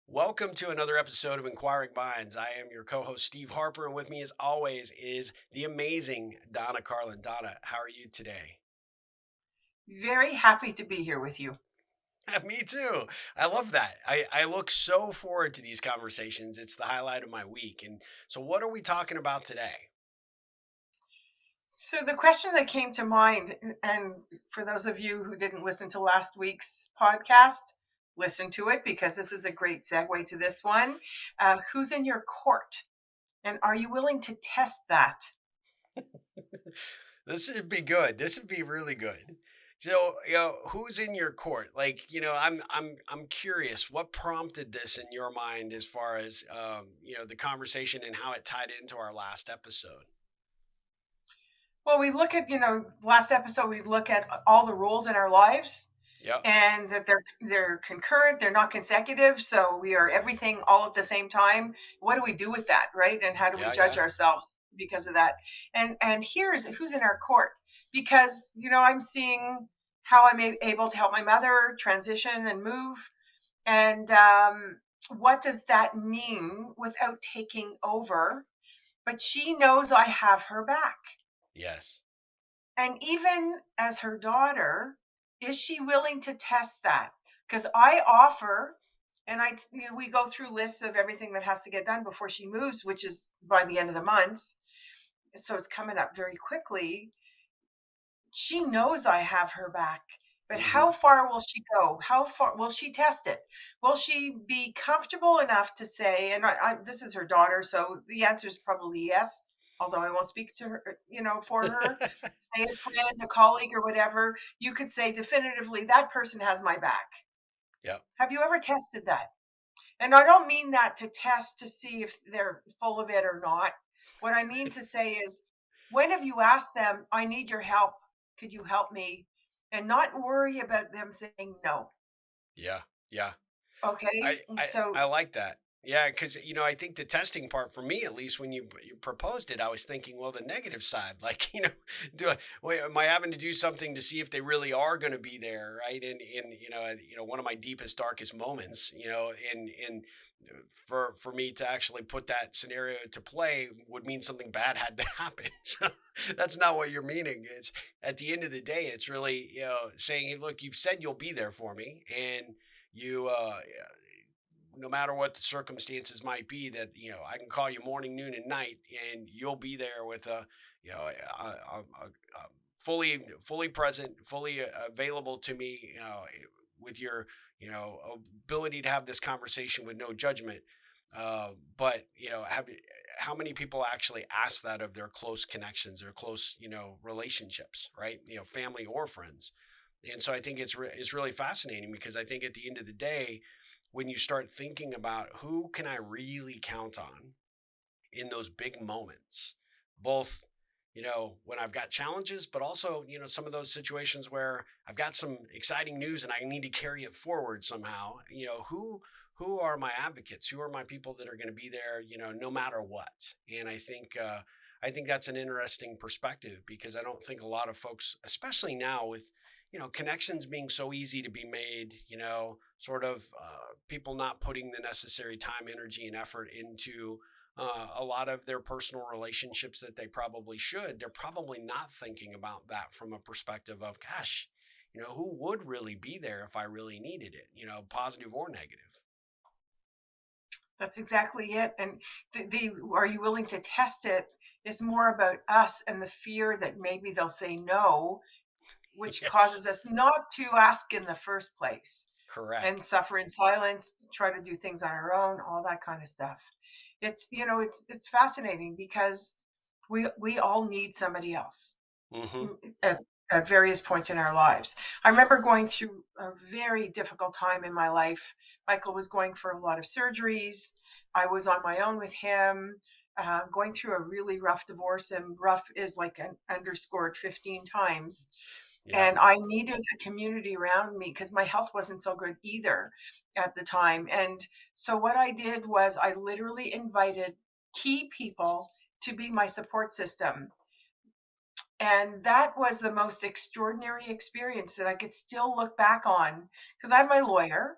Welcome to another episode of Inquiring Minds. I am your co host, Steve Harper, and with me, as always, is the amazing Donna Carlin. Donna, how are you today? Very happy to be here with you. Me too. I love that. I look so forward to these conversations. It's the highlight of my week. And so, what are we talking about today? So, the question that came to mind, and for those of you who didn't listen to last week's podcast, listen to it because this is a great segue to this one. Who's in your court? And are you willing to test that? This would be good. This would be really good. So, who's in your court? Like, I'm curious. What prompted this in your mind, as far as the conversation and how it tied into our last episode? Well, we look at, last episode, we look at all the roles in our lives Yeah, and that they're concurrent, they're not consecutive, so we are everything all at the same time. What do we do with that, right? And how do we yeah, judge yeah. ourselves because of that? And here's who's in our court, because I'm seeing how I'm able to help my mother transition and move, and what does that mean without taking over? But she knows I have her back. Yes. And even as her daughter, is she willing to test that? Because I offer, and we go through lists of everything that has to get done before she moves, which is by the end of the month. So it's coming up very quickly. She knows I have her back. But Hmm. how far will she go? How far will she test it? Will she be comfortable enough to say, and this is her daughter, so the answer is probably yes, although I won't speak to her, for her. Say a friend, a colleague, or whatever, you could say definitively, that person has my back. Yep. Have you ever tested that? And I don't mean that to test to see if they're full of it or not. What I mean to say is, when have you asked them, I need your help? Could you help me? And not worry about them saying no. Yeah. Yeah. Okay. I So, like that. Yeah, because I think the testing part, for me at least, when you proposed it, I was thinking, well, the negative side, like, wait, am I having to do something to see if they really are going to be there, right? One of my deepest, darkest moments, and for me to actually put that scenario to play would mean something bad had to happen. So that's not what you're meaning. It's, at the end of the day, it's really, saying, hey, look, you've said you'll be there for me, and you no matter what the circumstances might be, that I can call you morning, noon, and night, and you'll be there with a fully present, fully available to me, with your ability to have this conversation with no judgment. But how many people actually ask that of their close connections, their close relationships, right? Family or friends. And so I think it's really fascinating, because I think at the end of the day, when you start thinking about who can I really count on in those big moments, both when I've got challenges, but also some of those situations where I've got some exciting news and I need to carry it forward somehow. Who are my advocates? Who are my people that are going to be there, no matter what? And I think that's an interesting perspective, because I don't think a lot of folks, especially now with connections being so easy to be made, sort of people not putting the necessary time, energy, and effort into a lot of their personal relationships that they probably should. They're probably not thinking about that from a perspective of, gosh, who would really be there if I really needed it, positive or negative. that's exactly it. And the are you willing to test it is more about us and the fear that maybe they'll say no, which Yes, causes us not to ask in the first place and correct. suffer in silence, try to do things on our own, all that kind of stuff. It's fascinating because we all need somebody else Hmm. at, at various points in our lives. I remember going through a very difficult time in my life. Michael was going for a lot of surgeries. I was on my own with him, going through a really rough divorce, and rough is like an underscored 15 times. Yeah. And I needed a community around me because my health wasn't so good either at the time. And so what I did was I literally invited key people to be my support system. And that was the most extraordinary experience that I could still look back on because I'm my lawyer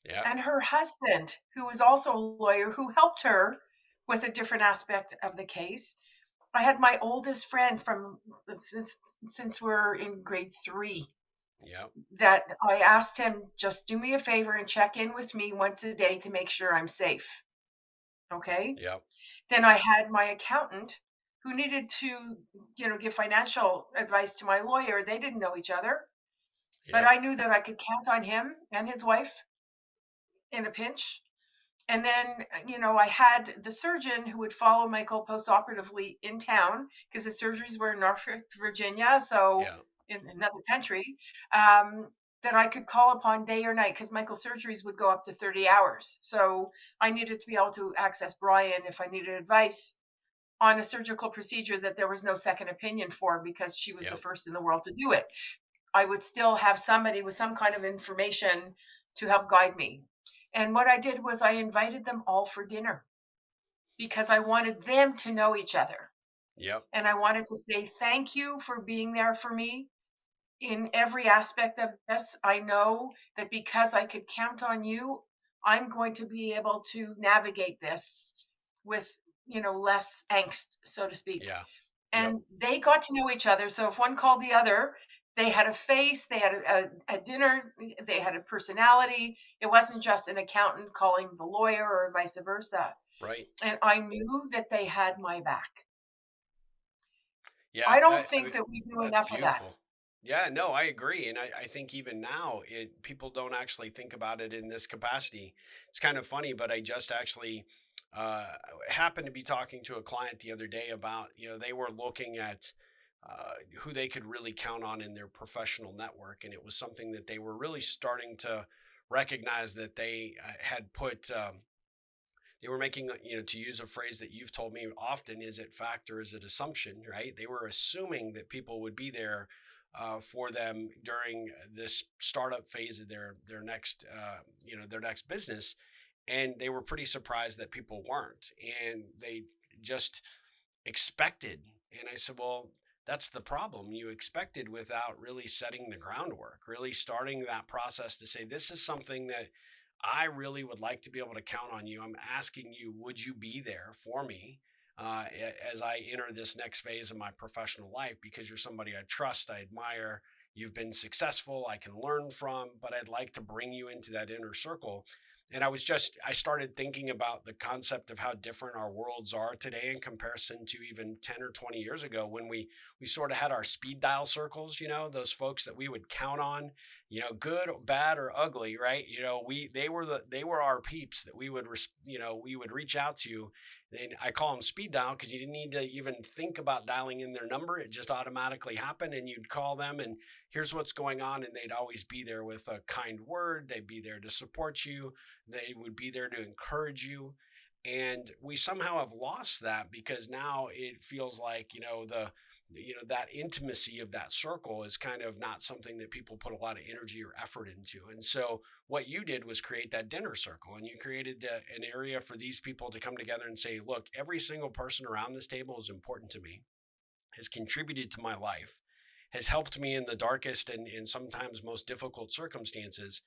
Yeah. and her husband, who was also a lawyer who helped her with a different aspect of the case. I had my oldest friend from since since we're in grade 3 Yep. that I asked him, "Just do me a favor and check in with me once a day to make sure I'm safe." Okay? Yep. Then I had my accountant who needed to, give financial advice to my lawyer. They didn't know each other, but Yep. I knew that I could count on him and his wife in a pinch. And then, I had the surgeon who would follow Michael post-operatively in town because the surgeries were in Norfolk, Virginia, so Yeah. in another country, um, that I could call upon day or night because Michael's surgeries would go up to 30 hours. So I needed to be able to access Brian if I needed advice on a surgical procedure that there was no second opinion for because she was the Yep. first in the world to do it. I would still have somebody with some kind of information to help guide me. And what I did was I invited them all for dinner because I wanted them to know each other. Yep. And I wanted to say thank you for being there for me in every aspect of this. I know that because I could count on you, I'm going to be able to navigate this with, less angst, so to speak. Yeah. Yep. And they got to know each other. So if one called the other, they had a face, they had a dinner, they had a personality. It wasn't just an accountant calling the lawyer or vice versa. Right. And I knew that they had my back. Yeah. I don't I think mean, that we do that's enough of that. beautiful. Yeah. No, I agree. And I think even now, people don't actually think about it in this capacity. It's kind of funny, but I just actually uh, happened to be talking to a client the other day about, they were looking at who they could really count on in their professional network. And it was something that they were really starting to recognize that they had put. They were making, to use a phrase that you've told me often, is it fact or is it assumption, right? They were assuming that people would be there for them during this startup phase of their next, their next business, and they were pretty surprised that people weren't, and they just expected. And I said, well, that's the problem. You expected without really setting the groundwork, really starting that process to say, this is something that I really would like to be able to count on you. I'm asking you, would you be there for me as I enter this next phase of my professional life? Because you're somebody I trust, I admire. You've been successful, I can learn from, but I'd like to bring you into that inner circle. And I started thinking about the concept of how different our worlds are today in comparison to even 10 or 20 years ago, when we sort of had our speed dial circles, those folks that we would count on, good, bad, or ugly, right? They were our peeps that we would reach out to. And I call them speed dial because you didn't need to even think about dialing in their number. It just automatically happened, and you'd call them and here's what's going on, and they'd always be there with a kind word. They'd be there to support you. They would be there to encourage you. And we somehow have lost that because now it feels like, that intimacy of that circle is kind of not something that people put a lot of energy or effort into. And so what you did was create that dinner circle, and you created an area for these people to come together and say, look, every single person around this table is important to me, has contributed to my life, has helped me in the darkest and sometimes most difficult circumstances.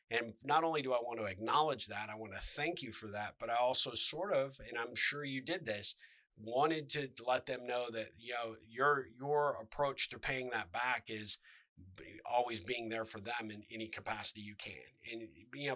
And not only do I want to acknowledge that, I want to thank you for that, but I also sort of, and I'm sure you did this, wanted to let them know that, your approach to paying that back is always being there for them in any capacity you can. And,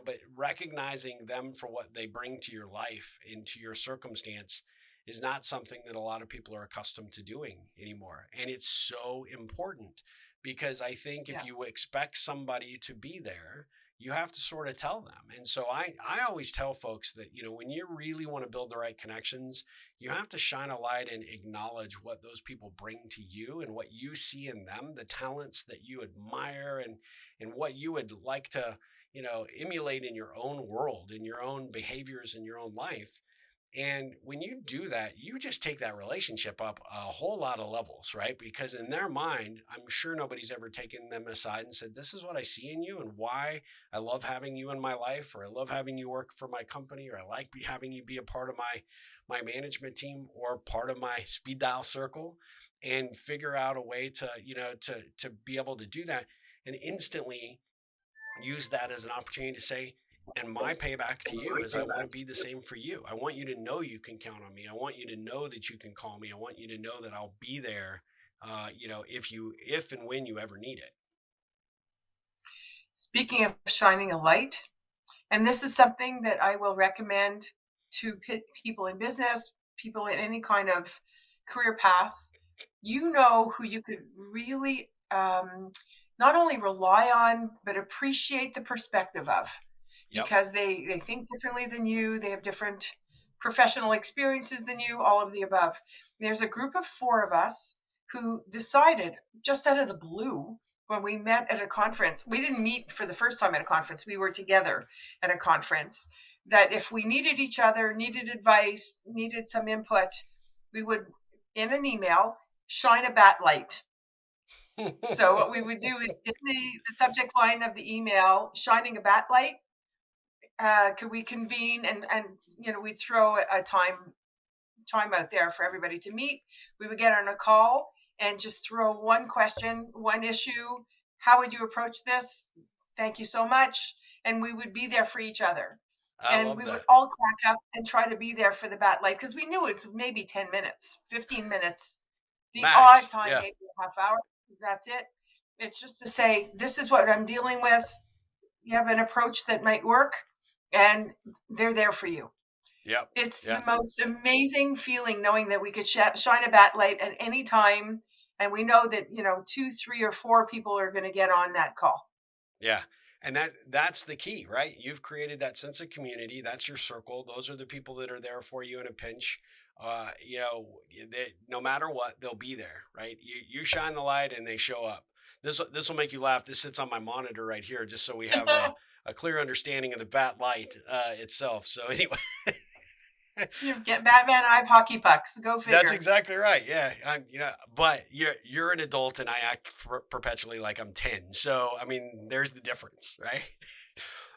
but recognizing them for what they bring to your life, into your circumstance, is not something that a lot of people are accustomed to doing anymore. And it's so important because I think if Yeah. you expect somebody to be there, you have to sort of tell them. And so I always tell folks that, when you really want to build the right connections, you have to shine a light and acknowledge what those people bring to you and what you see in them, the talents that you admire, and what you would like to, emulate in your own world, in your own behaviors, in your own life. And when you do that, you just take that relationship up a whole lot of levels, right? Because in their mind, I'm sure nobody's ever taken them aside and said, "This is what I see in you and why I love having you in my life, or I love having you work for my company, or I like having you be a part of my management team or part of my speed dial circle," and figure out a way to, to be able to do that and instantly use that as an opportunity to say, and my payback to you is I want to be the same for you. I want you to know you can count on me. I want you to know that you can call me. I want you to know that I'll be there, if and when you ever need it. Speaking of shining a light, and this is something that I will recommend to people in business, people in any kind of career path. You know who you could really not only rely on, but appreciate the perspective of, Yep. because they think differently than you. They have different professional experiences than you, all of the above. There's a group of four of us who decided just out of the blue when we met at a conference. We didn't meet for the first time at a conference, we were together at a conference. That if we needed each other, needed advice, needed some input, we would, in an email, shine a bat light. So what we would do in the subject line of the email, shining a bat light, could we convene, and we'd throw a time out there for everybody to meet. We would get on a call and just throw one question, one issue. How would you approach this? Thank you so much. And we would be there for each other. I And love we would that. all crack up and try to be there for the bat light, because we knew it was maybe 10 minutes, 15 minutes, the odd Max. time, Yeah. maybe a half hour. That's it. It's just to say, this is what I'm dealing with. You have an approach that might work, and they're there for you. Yep. It's the Yeah. most amazing feeling knowing that we could shine a bat light at any time, and we know that, two, three, or four people are going to get on that call. Yeah. And that's the key, right? You've created that sense of community. That's your circle. Those are the people that are there for you in a pinch. No matter what, they'll be there, right? You shine the light and they show up. This will make you laugh. This sits on my monitor right here, just so we have a clear understanding of the bat light itself. So anyway, You get Batman, I have hockey pucks. Go that's figure. exactly right. Yeah, but you're an adult and I act perpetually like I'm 10. So I mean, there's the difference, right?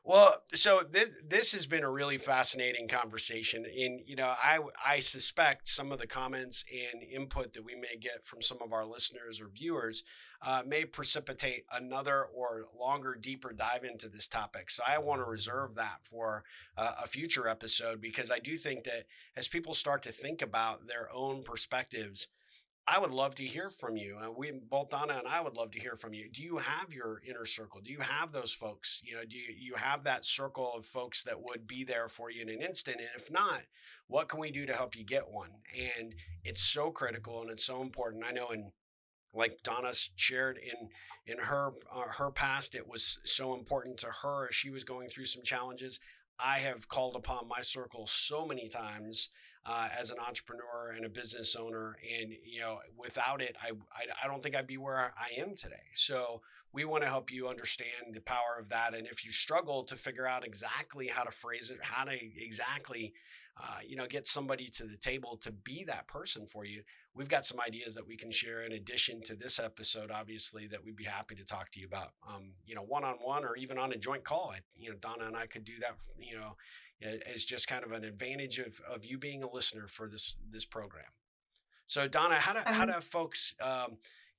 Well, so this has been a really fascinating conversation, and I suspect some of the comments and input that we may get from some of our listeners or viewers may precipitate another or longer, deeper dive into this topic. So I want to reserve that for a future episode, because I do think that as people start to think about their own perspectives, I would love to hear from you. We both, Donna and I, would love to hear from you. Do you have your inner circle? Do you have those folks? Do you have that circle of folks that would be there for you in an instant? And if not, what can we do to help you get one? And it's so critical and it's so important. I know, in like Donna shared in her past, it was so important to her as she was going through some challenges. I have called upon my circle so many times as an entrepreneur and a business owner, and without it, I don't think I'd be where I am today. So we want to help you understand the power of that, and if you struggle to figure out exactly how to phrase it, how to exactly get somebody to the table to be that person for you, we've got some ideas that we can share in addition to this episode, obviously, that we'd be happy to talk to you about, one on one or even on a joint call. Donna and I could do that, as just kind of an advantage of you being a listener for this program. So, Donna, how do And folks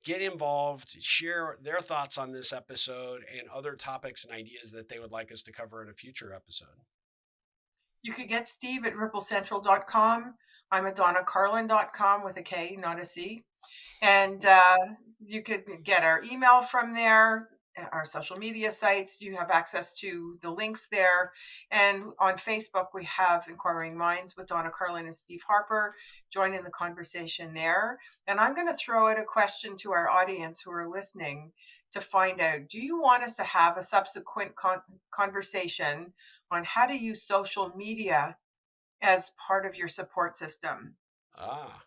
get involved, share their thoughts on this episode and other topics and ideas that they would like us to cover in a future episode? you could get Steve at ripplecentral.com. I'm at donnacarlin.com with a K, not a C. And you could get our email from there, our social media sites. You have access to the links there. And on Facebook, we have Inquiring Minds with Donna Carlin and Steve Harper. Join in the conversation there. And I'm going to throw out a question to our audience who are listening to find out, do you want us to have a subsequent conversation on how to use social media as part of your support system? Ah,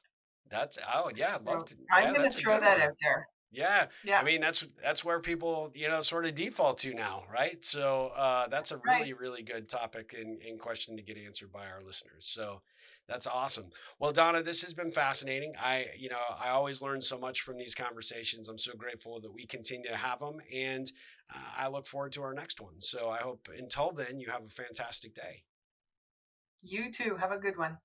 oh yeah, I'd love So to. I'm Yeah, going to that's a throw good that one. out there. Yeah, I Yeah, mean that's where people sort of default to now, right? So that's a right. really good topic and question to get answered by our listeners. So That's awesome. Well, Donna, this has been fascinating. I always learn so much from these conversations. I'm so grateful that we continue to have them, and I look forward to our next one. So I hope until then, you have a fantastic day. You too. Have a good one.